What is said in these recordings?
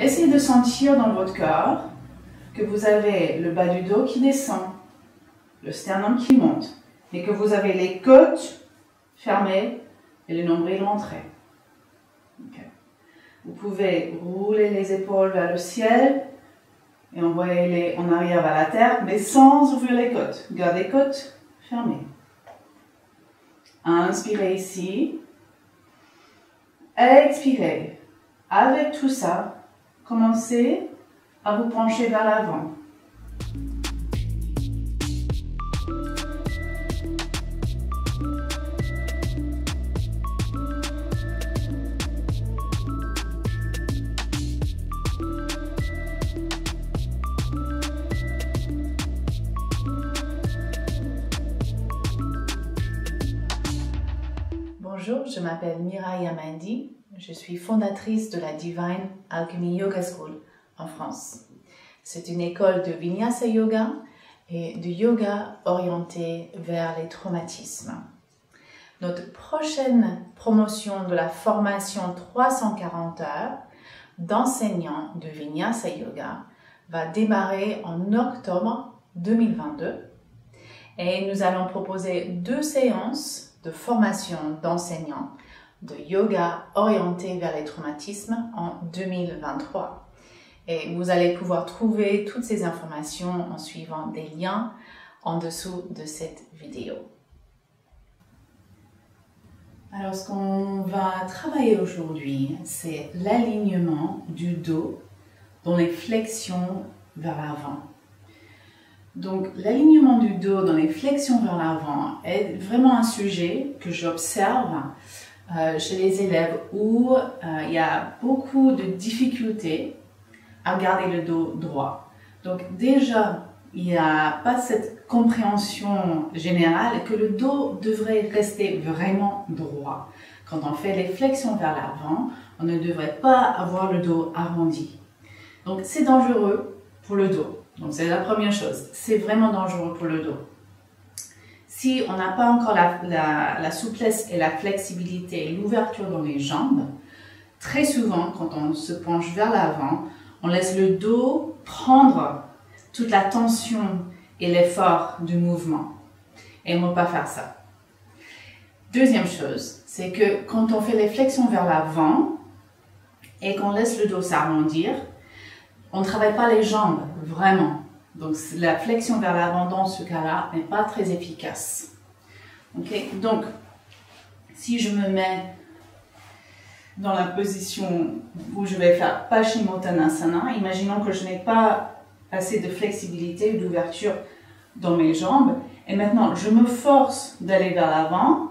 essayez de sentir dans votre corps que vous avez le bas du dos qui descend, le sternum qui monte, et que vous avez les côtes fermées et le nombril rentré. Okay. Vous pouvez rouler les épaules vers le ciel et envoyer-les en arrière vers la terre, mais sans ouvrir les côtes. Gardez les côtes fermées. Inspirez ici. Expirez. Avec tout ça, commencez à vous pencher vers l'avant. Bonjour, je m'appelle Mirai Amandi, je suis fondatrice de la Divine Alchemy Yoga School en France. C'est une école de Vinyasa Yoga et de yoga orienté vers les traumatismes. Notre prochaine promotion de la formation 340 heures d'enseignants de Vinyasa Yoga va démarrer en octobre 2022 et nous allons proposer 2 séances de formation d'enseignants de yoga orienté vers les traumatismes en 2023. Et vous allez pouvoir trouver toutes ces informations en suivant des liens en dessous de cette vidéo. Alors, ce qu'on va travailler aujourd'hui, c'est l'alignement du dos dans les flexions vers l'avant. Donc, l'alignement du dos dans les flexions vers l'avant est vraiment un sujet que j'observe chez les élèves où il y a beaucoup de difficultés à garder le dos droit. Donc, déjà, il n'y a pas cette compréhension générale que le dos devrait rester vraiment droit. Quand on fait les flexions vers l'avant, on ne devrait pas avoir le dos arrondi. Donc, c'est dangereux pour le dos. Donc, c'est la première chose. C'est vraiment dangereux pour le dos. Si on n'a pas encore la souplesse et la flexibilité et l'ouverture dans les jambes, très souvent, quand on se penche vers l'avant, on laisse le dos prendre toute la tension et l'effort du mouvement. Et on ne peut pas faire ça. Deuxième chose, c'est que quand on fait les flexions vers l'avant et qu'on laisse le dos s'arrondir, on ne travaille pas les jambes, vraiment. Donc, la flexion vers l'avant, dans ce cas-là, n'est pas très efficace. Okay? Donc, si je me mets dans la position où je vais faire Paschimottanasana, imaginons que je n'ai pas assez de flexibilité ou d'ouverture dans mes jambes, et maintenant, je me force d'aller vers l'avant.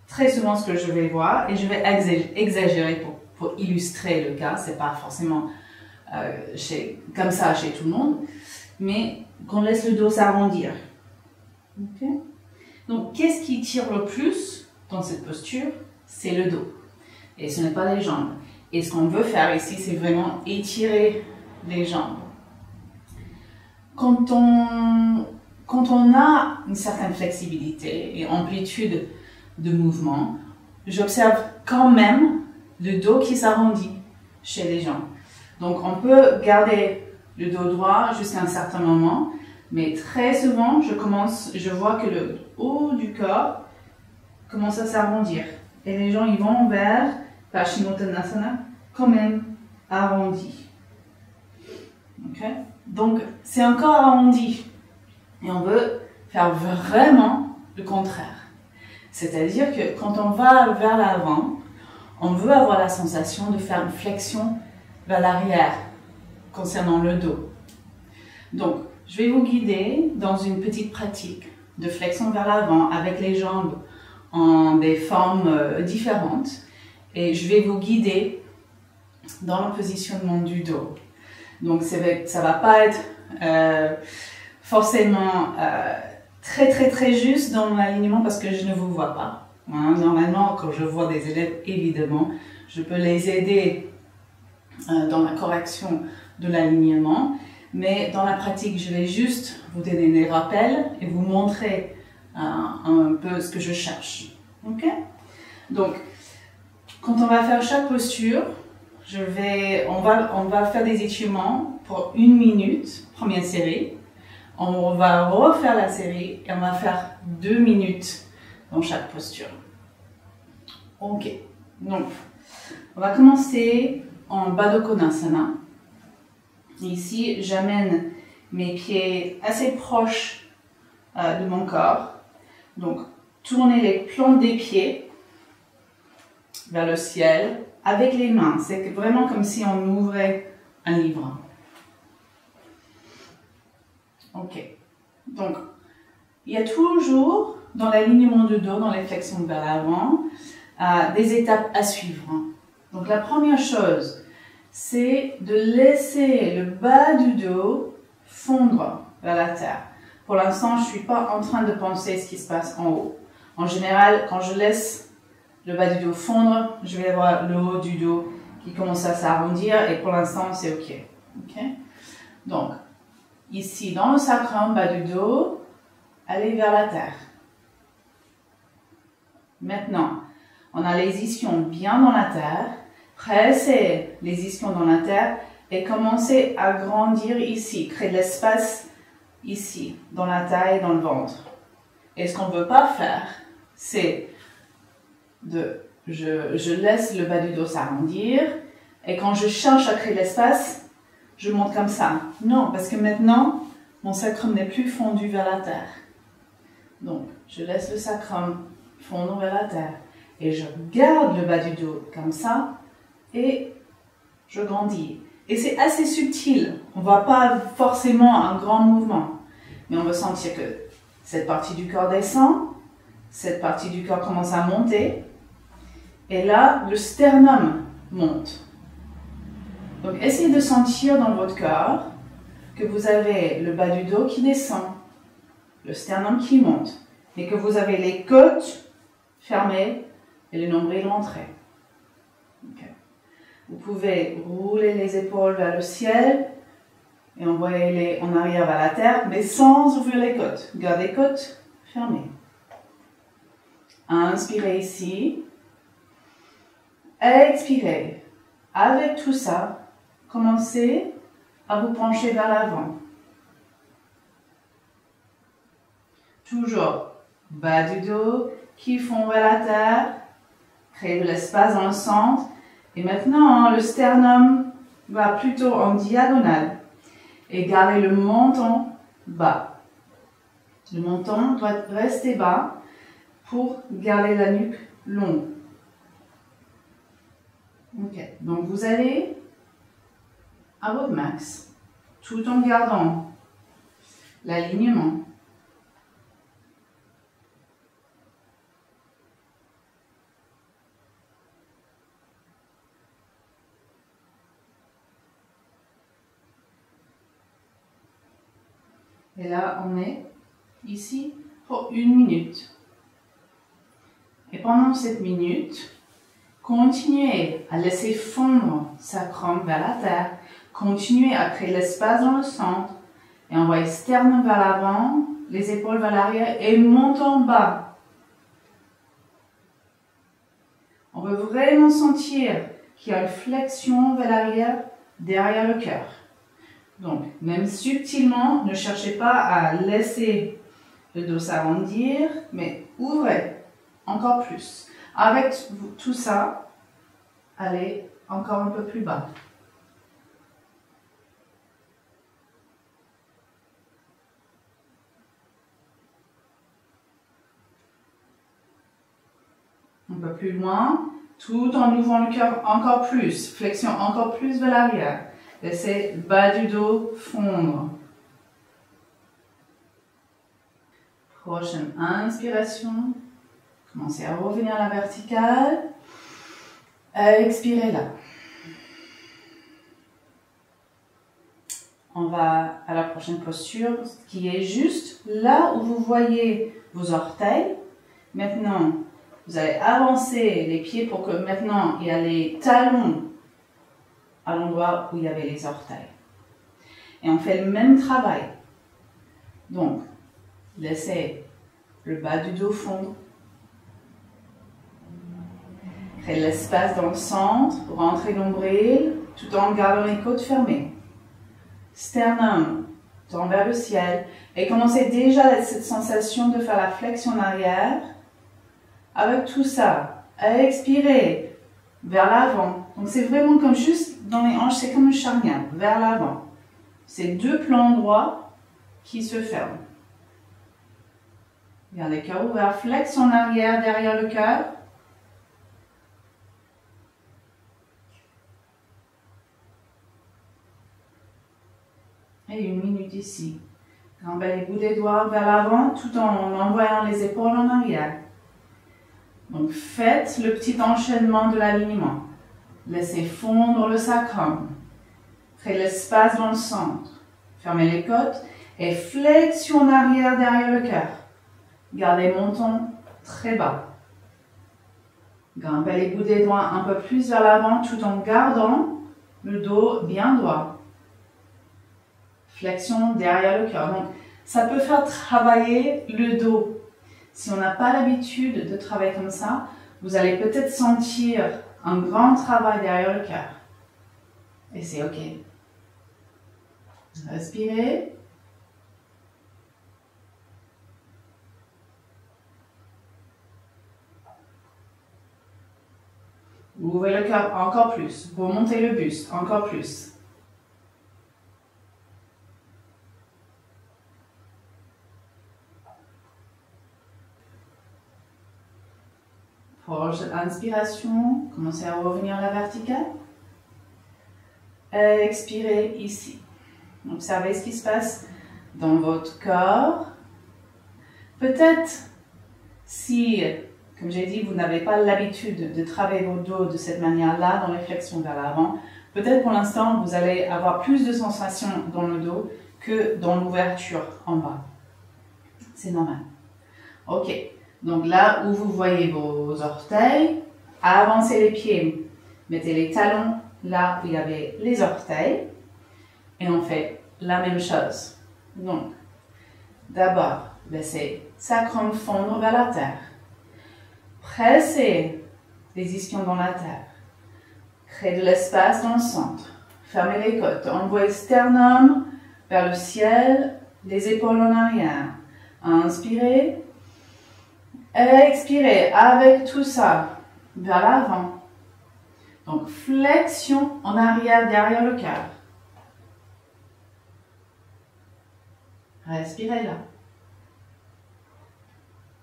Très souvent, ce que je vais voir, et je vais exagérer pour illustrer le cas, c'est pas forcément comme ça chez tout le monde, mais qu'on laisse le dos s'arrondir. Okay? Donc, qu'est-ce qui tire le plus dans cette posture? C'est le dos. Et ce n'est pas les jambes. Et ce qu'on veut faire ici, c'est vraiment étirer les jambes. Quand on a une certaine flexibilité et amplitude de mouvement, j'observe quand même le dos qui s'arrondit chez les gens. Donc, on peut garder le dos droit jusqu'à un certain moment, mais très souvent, je vois que le haut du corps commence à s'arrondir. Et les gens, ils vont vers Paschimottanasana quand même arrondi. Okay? Donc, c'est encore arrondi. Et on veut faire vraiment le contraire. C'est-à-dire que quand on va vers l'avant, on veut avoir la sensation de faire une flexion vers l'arrière concernant le dos. Donc, je vais vous guider dans une petite pratique de flexion vers l'avant avec les jambes en des formes différentes et je vais vous guider dans le positionnement du dos. Donc, ça ne va pas être forcément très juste dans l'alignement parce que je ne vous vois pas. Hein, normalement, quand je vois des élèves, évidemment, je peux les aider dans la correction de l'alignement, mais dans la pratique, je vais juste vous donner des rappels et vous montrer un peu ce que je cherche. Ok? Donc, quand on va faire chaque posture, on va faire des étirements pour 1 minute, première série. On va refaire la série et on va faire 2 minutes dans chaque posture. Ok, donc on va commencer en Baddha Konasana. Ici, j'amène mes pieds assez proches de mon corps. Donc, tournez les plantes des pieds vers le ciel avec les mains. C'est vraiment comme si on ouvrait un livre. Ok. Donc, il y a toujours dans l'alignement du dos, dans les flexions vers l'avant, des étapes à suivre. Donc, la première chose, c'est de laisser le bas du dos fondre vers la terre. Pour l'instant, je ne suis pas en train de penser ce qui se passe en haut. En général, quand je laisse le bas du dos fondre, je vais avoir le haut du dos qui commence à s'arrondir et pour l'instant, c'est OK. OK? Donc, ici, dans le sacrum, bas du dos, allez vers la terre. Maintenant, on a les ischions bien dans la terre. Pressez les ischions dans la terre et commencez à grandir ici. Créez de l'espace ici, dans la taille, dans le ventre. Et ce qu'on ne veut pas faire, c'est je laisse le bas du dos s'arrondir et quand je cherche à créer de l'espace, je monte comme ça. Non, parce que maintenant, mon sacrum n'est plus fondu vers la terre. Donc, je laisse le sacrum fondre vers la terre et je garde le bas du dos comme ça et je grandis. Et c'est assez subtil. On ne voit pas forcément un grand mouvement, mais on va sentir que cette partie du corps descend, cette partie du corps commence à monter, et là, le sternum monte. Donc, essayez de sentir dans votre corps que vous avez le bas du dos qui descend, le sternum qui monte, et que vous avez les côtes fermées et le nombril rentré. Okay. Vous pouvez rouler les épaules vers le ciel et envoyer-les en arrière vers la terre, mais sans ouvrir les côtes. Gardez les côtes fermées. Inspirez ici. Expirez. Avec tout ça, commencez à vous pencher vers l'avant. Toujours bas du dos qui fond vers la terre. Créez de l'espace dans le centre. Et maintenant, le sternum va plutôt en diagonale. Et gardez le menton bas. Le menton doit rester bas pour garder la nuque longue. Ok, donc vous allez à votre max, tout en gardant l'alignement. Et là, on est ici pour 1 minute. Et pendant cette minute, continuez à laisser fondre sacrum vers la terre. Continuez à créer l'espace dans le centre. Et envoyez sternum vers l'avant, les épaules vers l'arrière et monte en bas. On veut vraiment sentir qu'il y a une flexion vers l'arrière, derrière le cœur. Donc, même subtilement, ne cherchez pas à laisser le dos s'arrondir, mais ouvrez encore plus. Avec tout ça, allez encore un peu plus bas. Un peu plus loin, tout en ouvrant le cœur encore plus. Flexion encore plus vers l'arrière. Laissez le bas du dos fondre. Prochaine inspiration. Commencez à revenir à la verticale. Expirez là. On va à la prochaine posture qui est juste là où vous voyez vos orteils. Maintenant, vous allez avancer les pieds pour que maintenant il y a les talons à l'endroit où il y avait les orteils. Et on fait le même travail. Donc, laissez le bas du dos fondre. Créez de l'espace dans le centre, rentrez nombril, tout en gardant les côtes fermées. Sternum, tend vers le ciel. Et commencez déjà cette sensation de faire la flexion en arrière. Avec tout ça, expirez vers l'avant. Donc c'est vraiment comme juste dans les hanches, c'est comme une charnière, vers l'avant. C'est deux plans droits qui se ferment. Gardez le cœur ouvert, flexion en arrière derrière le cœur. Et 1 minute ici. Remballez les bouts des doigts vers l'avant tout en envoyant les épaules en arrière. Donc faites le petit enchaînement de l'alignement. Laissez fondre le sacrum. Créez l'espace dans le centre. Fermez les côtes et flexion en arrière derrière le cœur. Gardez le menton très bas. Grimpez les bouts des doigts un peu plus vers l'avant tout en gardant le dos bien droit. Flexion derrière le cœur. Donc, ça peut faire travailler le dos. Si on n'a pas l'habitude de travailler comme ça, vous allez peut-être sentir un grand travail derrière le cœur. Et c'est OK. Respirez. Ouvrez le cœur encore plus. Remontez le buste encore plus. Prochaine inspiration, commencez à revenir à la verticale. Expirez ici. Observez ce qui se passe dans votre corps. Peut-être si, comme j'ai dit, vous n'avez pas l'habitude de travailler votre dos de cette manière-là, dans les flexions vers l'avant, peut-être pour l'instant, vous allez avoir plus de sensations dans le dos que dans l'ouverture en bas. C'est normal. OK. Donc là où vous voyez vos orteils, avancez les pieds. Mettez les talons là où il y avait les orteils. Et on fait la même chose. Donc, d'abord, laissez sacrum fondre vers la terre. Pressez les ischions dans la terre. Créez de l'espace dans le centre. Fermez les côtes. Envoyez le sternum vers le ciel, les épaules en arrière. Inspirez. Expirez avec tout ça vers l'avant. Donc, flexion en arrière derrière le cœur. Respirez là.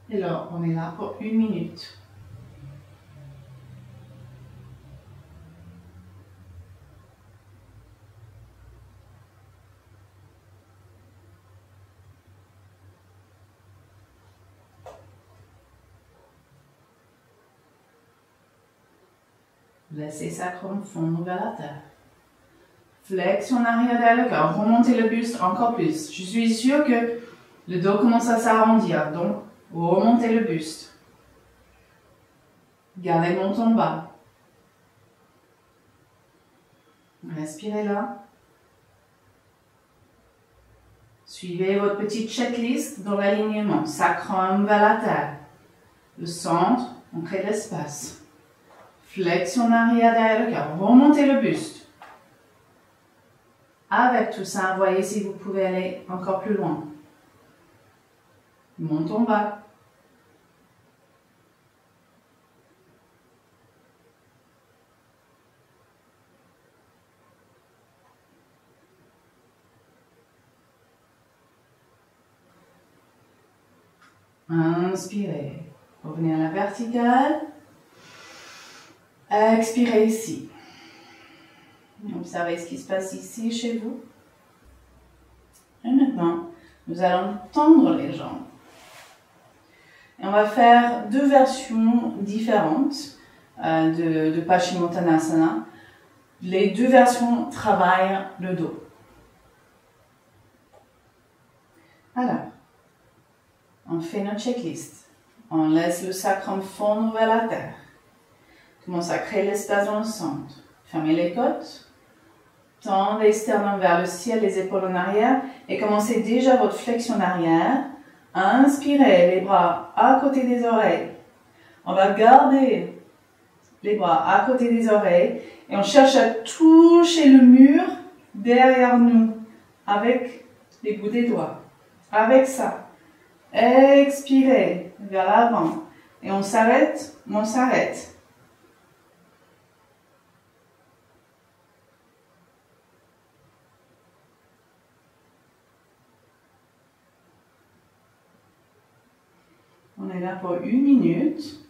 Et là, on est là pour 1 minute. Laissez sacrum fondre vers la terre. Flexion en arrière derrière le cœur. Remontez le buste encore plus. Je suis sûre que le dos commence à s'arrondir. Donc, remontez le buste. Gardez le menton bas. Respirez là. Suivez votre petite checklist dans l'alignement. Sacrum vers la terre. Le centre, on crée de l'espace. Flexion en arrière derrière le cœur. Remontez le buste. Avec tout ça, voyez si vous pouvez aller encore plus loin. Menton bas. Inspirez. Revenez à la verticale. Expirez ici. Observez ce qui se passe ici chez vous. Et maintenant, nous allons tendre les jambes. Et on va faire 2 versions différentes de Paschimottanasana. Les 2 versions travaillent le dos. Alors, on fait notre checklist. On laisse le sacrum fondre vers la terre. Commence à créer l'espace dans le centre. Fermez les côtes. Tendez les sternums vers le ciel, les épaules en arrière. Et commencez déjà votre flexion en arrière. Inspirez les bras à côté des oreilles. On va garder les bras à côté des oreilles et on cherche à toucher le mur derrière nous avec les bouts des doigts. Avec ça, expirez vers l'avant et on s'arrête, on s'arrête. On est là pour 1 minute.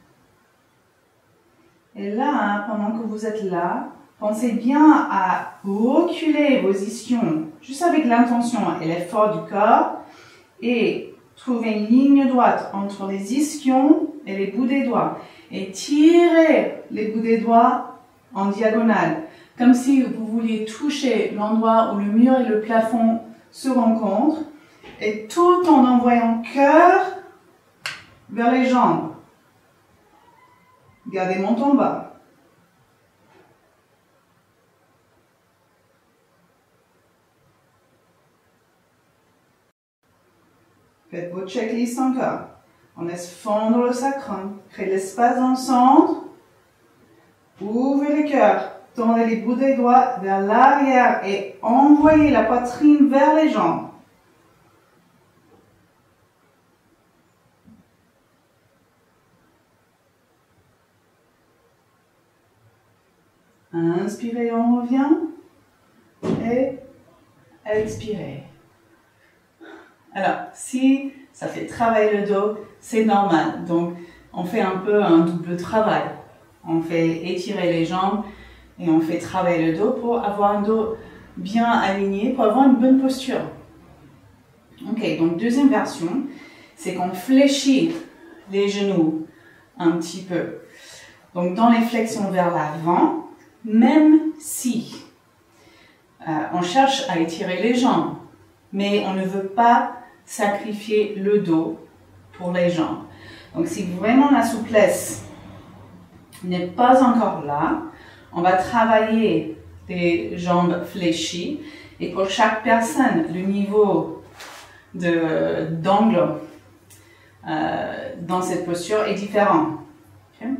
Et là, pendant que vous êtes là, pensez bien à reculer vos ischions, juste avec l'intention et l'effort du corps, et trouvez une ligne droite entre les ischions et les bouts des doigts. Et tirez les bouts des doigts en diagonale, comme si vous vouliez toucher l'endroit où le mur et le plafond se rencontrent, et tout en envoyant cœur vers les jambes. Gardez menton bas. Faites vos checklists encore. On laisse fondre le sacrum. Créez l'espace dans le centre. Ouvrez le cœur. Tendez les bouts des doigts vers l'arrière et envoyez la poitrine vers les jambes. Inspirez, on revient. Et expirez. Alors, si ça fait travailler le dos, c'est normal. Donc, on fait un peu un double travail. On fait étirer les jambes et on fait travailler le dos pour avoir un dos bien aligné, pour avoir une bonne posture. Ok, donc deuxième version, c'est qu'on fléchit les genoux un petit peu. Donc, dans les flexions vers l'avant, même si on cherche à étirer les jambes, mais on ne veut pas sacrifier le dos pour les jambes. Donc si vraiment la souplesse n'est pas encore là, on va travailler les jambes fléchies et pour chaque personne, le niveau d'angle dans cette posture est différent. Okay?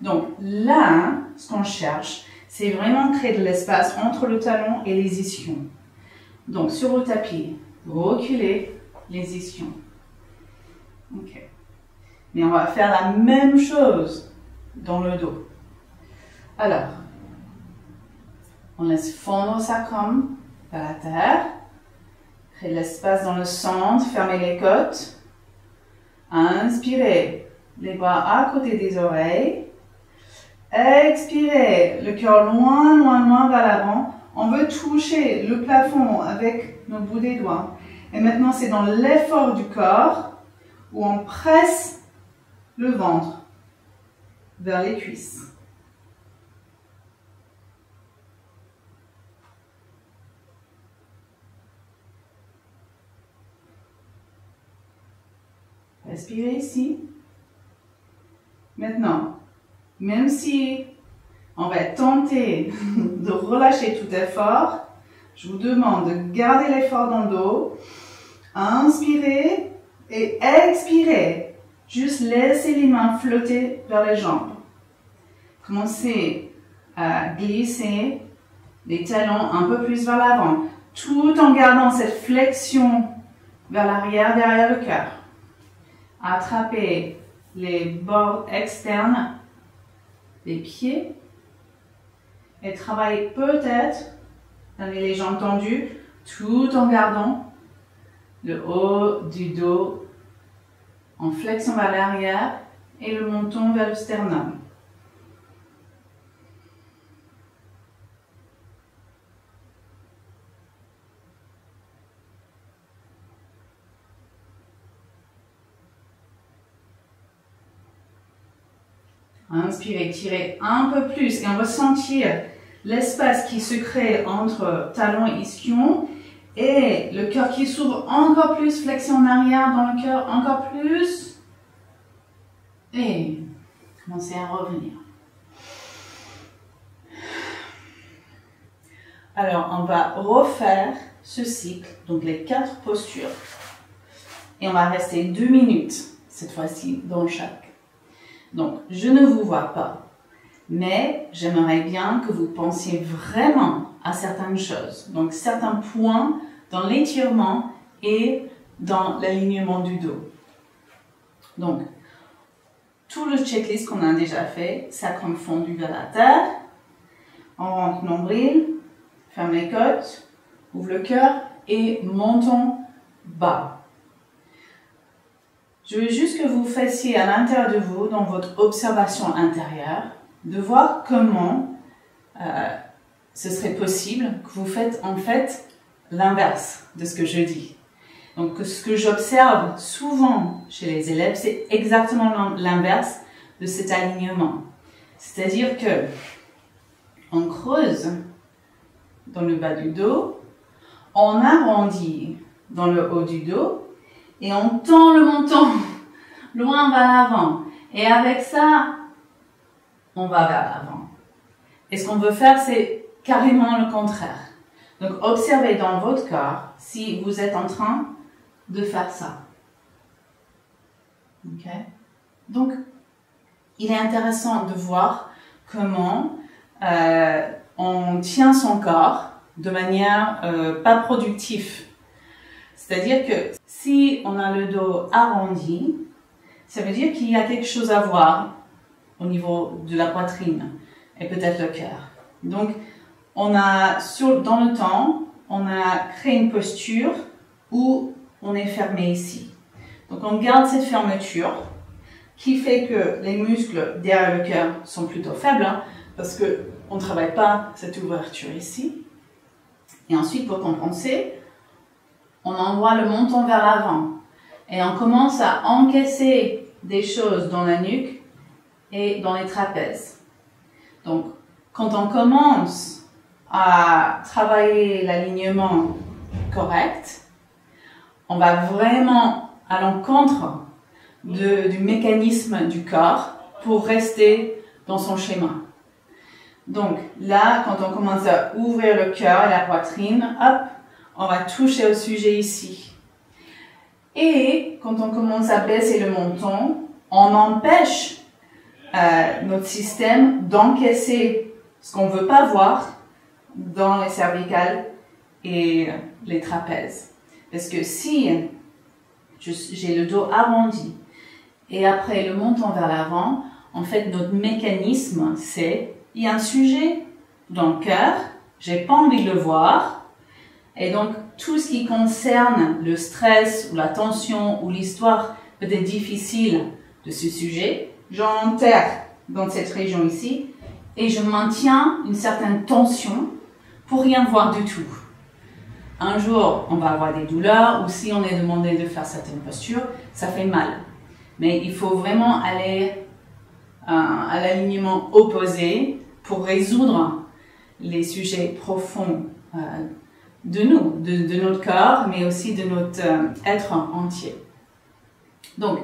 Donc là, ce qu'on cherche, c'est vraiment créer de l'espace entre le talon et les ischions. Donc sur le tapis, reculez les ischions. Ok. Mais on va faire la même chose dans le dos. Alors, on laisse fondre le sacrum vers la terre. Créez de l'espace dans le centre, fermez les côtes. Inspirez, les bras à côté des oreilles. Expirez, le cœur loin, loin, loin vers l'avant. On veut toucher le plafond avec nos bouts des doigts. Et maintenant, c'est dans l'effort du corps où on presse le ventre vers les cuisses. Respirez ici. Maintenant, même si on va tenter de relâcher tout effort, je vous demande de garder l'effort dans le dos. Inspirez et expirez. Juste laissez les mains flotter vers les jambes. Commencez à glisser les talons un peu plus vers l'avant, tout en gardant cette flexion vers l'arrière derrière le cœur. Attrapez les bords externes des pieds et travaillez peut-être dans les jambes tendues tout en gardant le haut du dos en flexion vers l'arrière et le menton vers le sternum. Inspirez, tirez un peu plus et on va sentir l'espace qui se crée entre talon et ischion et le cœur qui s'ouvre encore plus, flexion en arrière dans le cœur, encore plus. Et commencez à revenir. Alors, on va refaire ce cycle, donc les 4 postures. Et on va rester 2 minutes, cette fois-ci, dans chaque. Donc, je ne vous vois pas. Mais j'aimerais bien que vous pensiez vraiment à certaines choses. Donc, certains points dans l'étirement et dans l'alignement du dos. Donc, tout le checklist qu'on a déjà fait, sacrum fondu vers la terre, on rentre nombril, ferme les côtes, ouvre le cœur et montons bas. Je veux juste que vous fassiez à l'intérieur de vous, dans votre observation intérieure, de voir comment ce serait possible que vous faites en fait l'inverse de ce que je dis. Donc ce que j'observe souvent chez les élèves, c'est exactement l'inverse de cet alignement. C'est-à-dire que on creuse dans le bas du dos, on arrondit dans le haut du dos et on tend le menton loin vers l'avant. Et avec ça, on va vers l'avant. Et ce qu'on veut faire, c'est carrément le contraire. Donc, observez dans votre corps si vous êtes en train de faire ça. Ok? Donc, il est intéressant de voir comment on tient son corps de manière pas productive. C'est-à-dire que si on a le dos arrondi, ça veut dire qu'il y a quelque chose à voir au niveau de la poitrine et peut-être le cœur. Donc, dans le temps, on a créé une posture où on est fermé ici. Donc, on garde cette fermeture qui fait que les muscles derrière le cœur sont plutôt faibles, hein, parce qu'on ne travaille pas cette ouverture ici. Et ensuite, pour compenser, on envoie le menton vers l'avant. Et on commence à encaisser des choses dans la nuque et dans les trapèzes. Donc, quand on commence à travailler l'alignement correct, on va vraiment à l'encontre du mécanisme du corps pour rester dans son schéma. Donc là, quand on commence à ouvrir le cœur et la poitrine, hop, on va toucher au sujet ici. Et quand on commence à baisser le menton, on empêche notre système d'encaisser ce qu'on ne veut pas voir dans les cervicales et les trapèzes. Parce que si j'ai le dos arrondi et après le menton vers l'avant, en fait notre mécanisme c'est il y a un sujet dans le cœur, j'ai pas envie de le voir, et donc tout ce qui concerne le stress ou la tension ou l'histoire peut-être difficile de ce sujet, j'enterre dans cette région ici et je maintiens une certaine tension pour rien voir du tout. Un jour, on va avoir des douleurs ou si on est demandé de faire certaines postures, ça fait mal. Mais il faut vraiment aller à l'alignement opposé pour résoudre les sujets profonds de nous, de notre corps, mais aussi de notre être entier. Donc,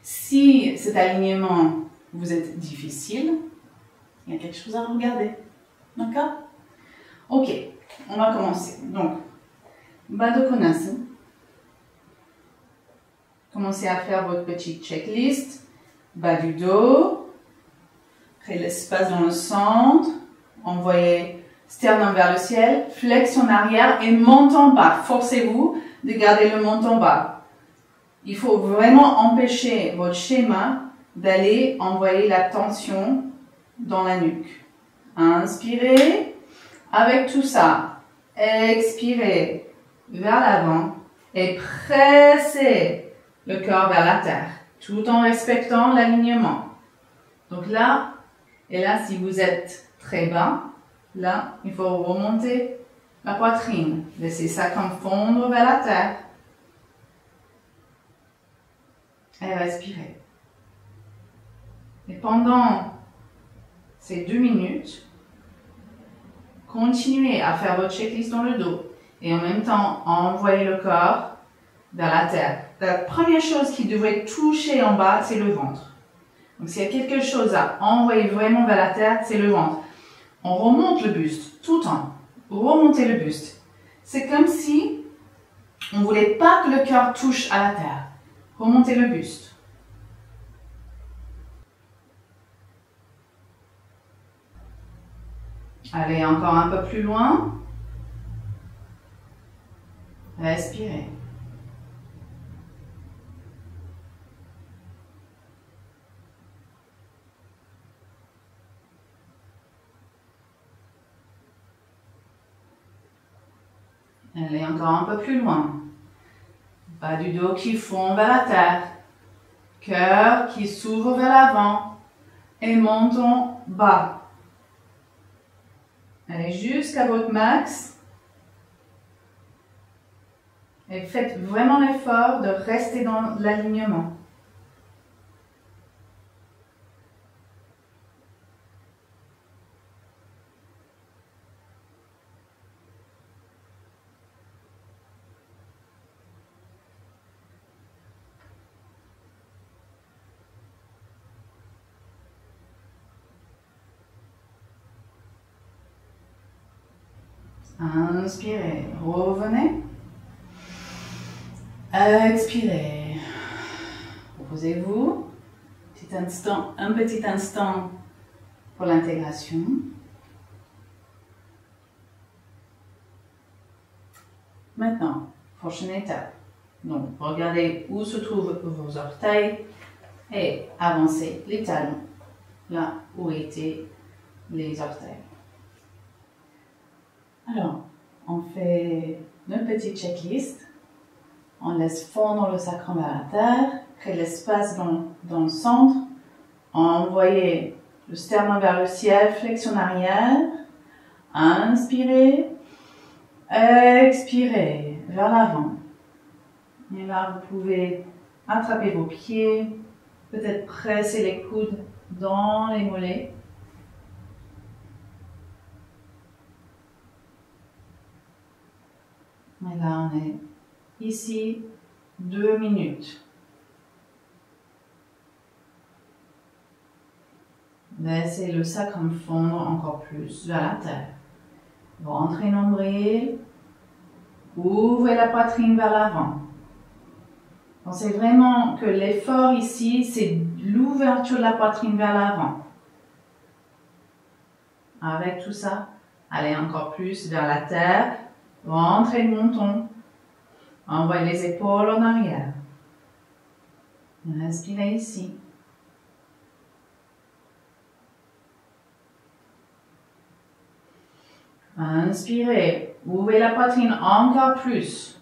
si cet alignement vous est difficile, il y a quelque chose à regarder. D'accord? Ok, on va commencer. Donc, Baddha Konasana. Commencez à faire votre petite checklist. Bas du dos. Créez l'espace dans le centre. Envoyez sternum vers le ciel. Flexion arrière et menton bas. Forcez-vous de garder le menton bas. Il faut vraiment empêcher votre schéma d'aller envoyer la tension dans la nuque. Inspirez. Avec tout ça, expirez vers l'avant et pressez le corps vers la terre, tout en respectant l'alignement. Donc là, et là, si vous êtes très bas, là, il faut remonter la poitrine. Laissez ça comme fondre vers la terre. Et respirez. Et pendant ces 2 minutes, continuez à faire votre checklist dans le dos et en même temps envoyer le corps vers la terre. La première chose qui devrait toucher en bas, c'est le ventre. Donc s'il y a quelque chose à envoyer vraiment vers la terre, c'est le ventre. On remonte le buste tout le temps. Remontez le buste. C'est comme si on ne voulait pas que le cœur touche à la terre. Remontez le buste. Allez encore un peu plus loin. Respirez. Allez encore un peu plus loin. Bas du dos qui fond vers la terre. Cœur qui s'ouvre vers l'avant. Et menton bas. Allez jusqu'à votre max. Et faites vraiment l'effort de rester dans l'alignement. Inspirez, revenez. Expirez. Reposez-vous. Un petit instant pour l'intégration. Maintenant, prochaine étape. Donc, regardez où se trouvent vos orteils et avancez les talons là où étaient les orteils. Alors, on fait notre petite checklist. On laisse fondre le sacrum vers la terre, crée l'espace dans le centre. Envoyez le sternum vers le ciel, flexion arrière. Inspirez, expirez vers l'avant. Et là, vous pouvez attraper vos pieds, peut-être presser les coudes dans les mollets. Et là, on est ici 2 minutes. Laissez le sacrum fondre encore plus vers la terre. Rentrez nombril. Ouvrez la poitrine vers l'avant. Pensez vraiment que l'effort ici, c'est l'ouverture de la poitrine vers l'avant. Avec tout ça, allez encore plus vers la terre. Rentrez le menton. Envoyez les épaules en arrière. Respirez ici. Inspirez. Ouvrez la poitrine encore plus.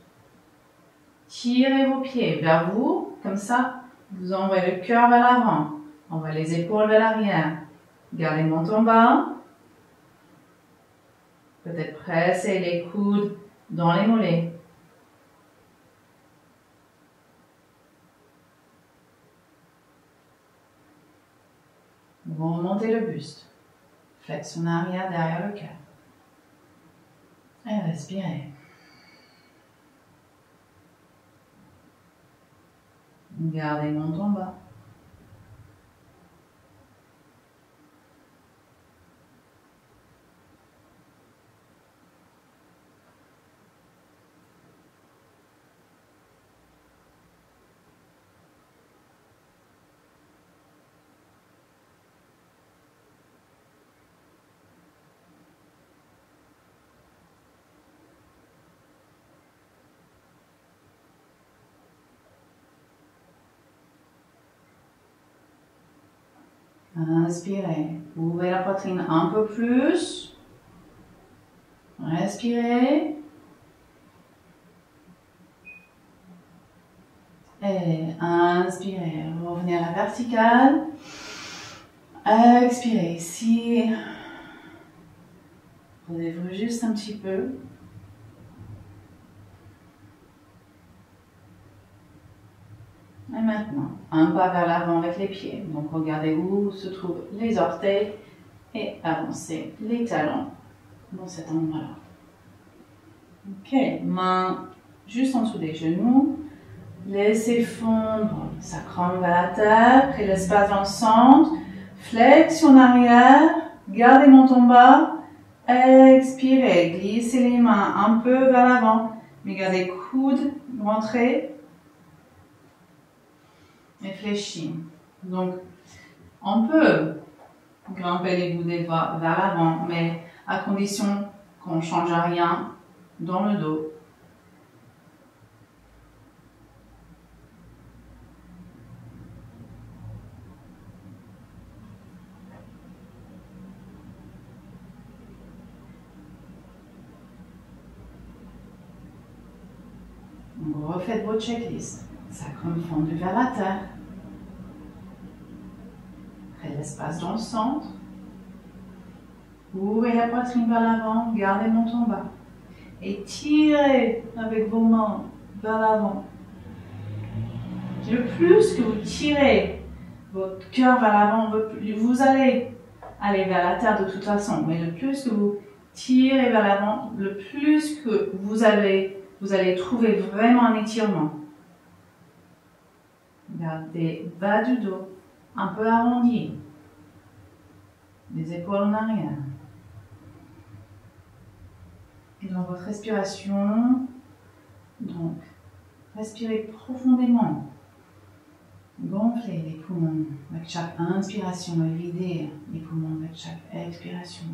Tirez vos pieds vers vous. Comme ça, vous envoyez le cœur vers l'avant. Envoyez les épaules vers l'arrière. Gardez le menton bas. Peut-être pressez les coudes dans les mollets. Vous remontez le buste. Flexion arrière derrière le cœur. Et respirez. Gardez le menton bas. Inspirez. Ouvrez la poitrine un peu plus. Respirez. Et inspirez. Revenez à la verticale. Expirez ici. Posez-vous juste un petit peu. Et maintenant, un pas vers l'avant avec les pieds. Donc, regardez où se trouvent les orteils et avancez les talons dans cet endroit-là. Ok, main juste en dessous des genoux. Laissez fondre le sacrum vers la terre. Créez l'espace dans le centre. Flexion arrière. Gardez mon menton bas. Expirez. Glissez les mains un peu vers l'avant. Mais gardez coudes rentrés. Et fléchis. Donc, on peut grimper les boudets vers l'avant, mais à condition qu'on ne change rien dans le dos. Vous refaites votre checklist. Sacrum fondu vers la terre. Après l'espace dans le centre. Ouvrez la poitrine vers l'avant, gardez le menton bas. Et tirez avec vos mains vers l'avant. Le plus que vous tirez votre cœur vers l'avant, vous allez aller vers la terre de toute façon, mais le plus que vous tirez vers l'avant, le plus que vous allez trouver vraiment un étirement. Gardez bas du dos, un peu arrondi, les épaules en arrière. Et dans votre respiration, donc, respirez profondément. Gonflez les poumons avec chaque inspiration et videz les poumons avec chaque expiration.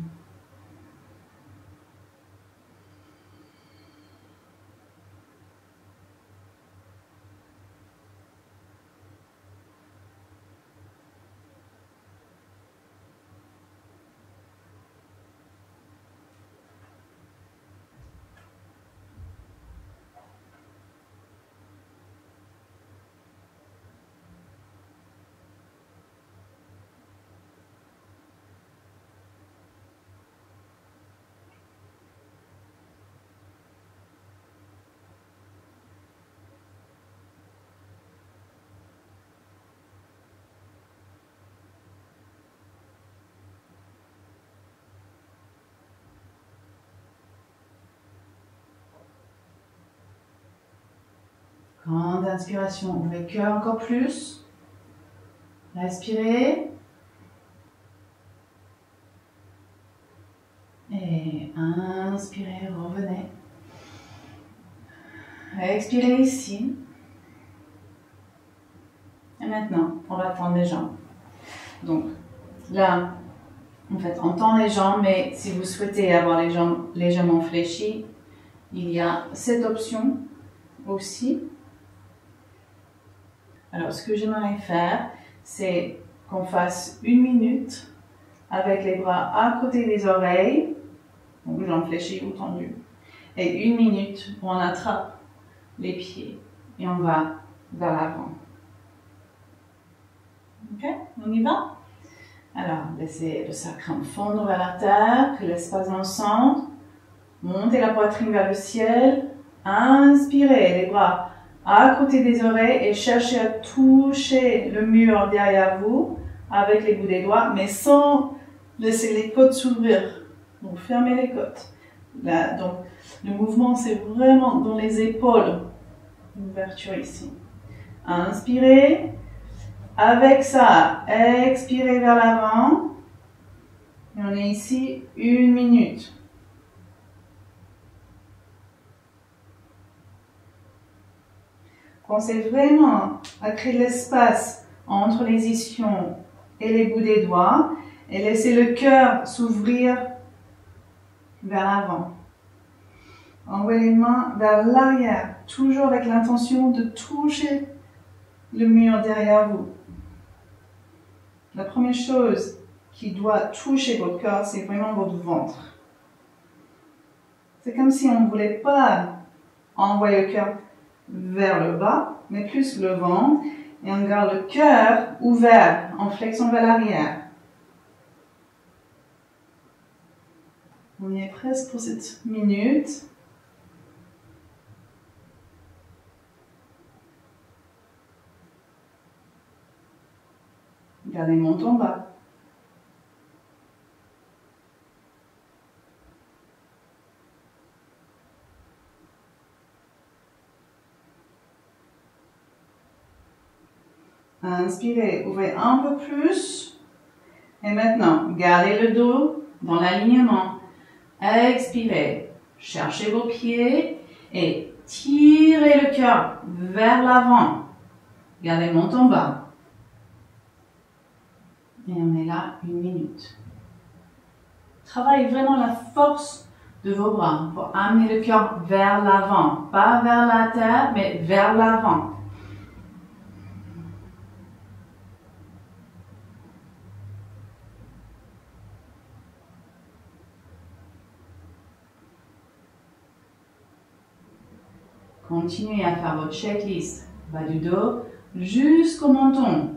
Grande inspiration, ouvrez le cœur encore plus. Respirez. Et inspirez, revenez. Expirez ici. Et maintenant, on va tendre les jambes. Donc là, en fait, on tend les jambes, mais si vous souhaitez avoir les jambes légèrement fléchies, il y a cette option aussi. Alors, ce que j'aimerais faire, c'est qu'on fasse 1 minute avec les bras à côté des oreilles, donc jambes fléchies ou tendues, et 1 minute où on attrape les pieds et on va vers l'avant. Ok, on y va? Alors, laissez le sacrum fondre vers la terre, que l'espace dans le centre, montez la poitrine vers le ciel, inspirez les bras à côté des oreilles et cherchez à toucher le mur derrière vous avec les bouts des doigts, mais sans laisser les côtes s'ouvrir. Donc fermez les côtes. Là, donc le mouvement c'est vraiment dans les épaules. Ouverture ici. Inspirez. Avec ça, expirez vers l'avant. Et on est ici 1 minute. Pensez vraiment à créer de l'espace entre les ischions et les bouts des doigts et laissez le cœur s'ouvrir vers l'avant. Envoyez les mains vers l'arrière, toujours avec l'intention de toucher le mur derrière vous. La première chose qui doit toucher votre corps, c'est vraiment votre ventre. C'est comme si on ne voulait pas envoyer le cœur vers le bas, mais plus le ventre, et on garde le cœur ouvert, en flexion vers l'arrière. On y est presque pour cette minute. Gardez le menton bas. Inspirez, ouvrez un peu plus. Et maintenant, gardez le dos dans l'alignement. Expirez, cherchez vos pieds et tirez le cœur vers l'avant. Gardez le menton bas. Et on est là 1 minute. Travaillez vraiment la force de vos bras pour amener le cœur vers l'avant. Pas vers la terre, mais vers l'avant. Continuez à faire votre checklist. Bas du dos jusqu'au menton.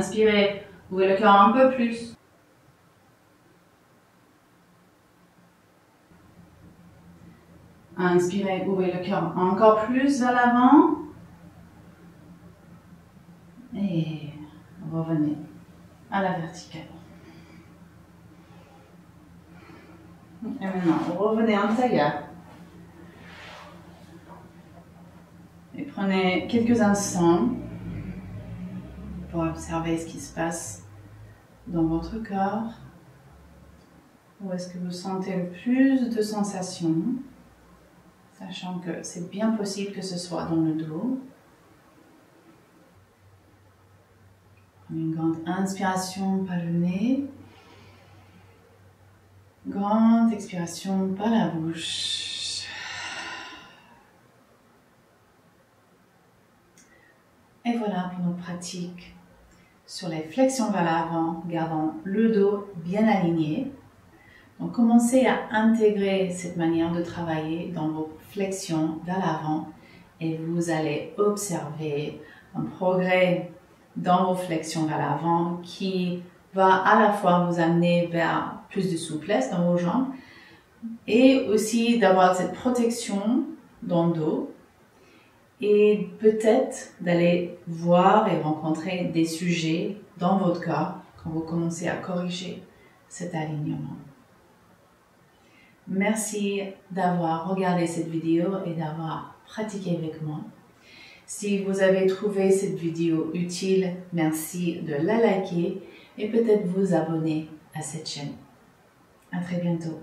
Inspirez, ouvrez le cœur un peu plus. Inspirez, ouvrez le cœur encore plus vers l'avant. Et revenez à la verticale. Et maintenant, revenez en tailleur. Et prenez quelques instants pour observer ce qui se passe dans votre corps. Où est-ce que vous sentez le plus de sensations, sachant que c'est bien possible que ce soit dans le dos. Prenez une grande inspiration par le nez. Grande expiration par la bouche. Et voilà pour notre pratique sur les flexions vers l'avant, gardant le dos bien aligné. Donc commencez à intégrer cette manière de travailler dans vos flexions vers l'avant et vous allez observer un progrès dans vos flexions vers l'avant qui va à la fois vous amener vers plus de souplesse dans vos jambes et aussi d'avoir cette protection dans le dos et peut-être d'aller voir et rencontrer des sujets dans votre corps quand vous commencez à corriger cet alignement. Merci d'avoir regardé cette vidéo et d'avoir pratiqué avec moi. Si vous avez trouvé cette vidéo utile, merci de la liker et peut-être vous abonner à cette chaîne. À très bientôt.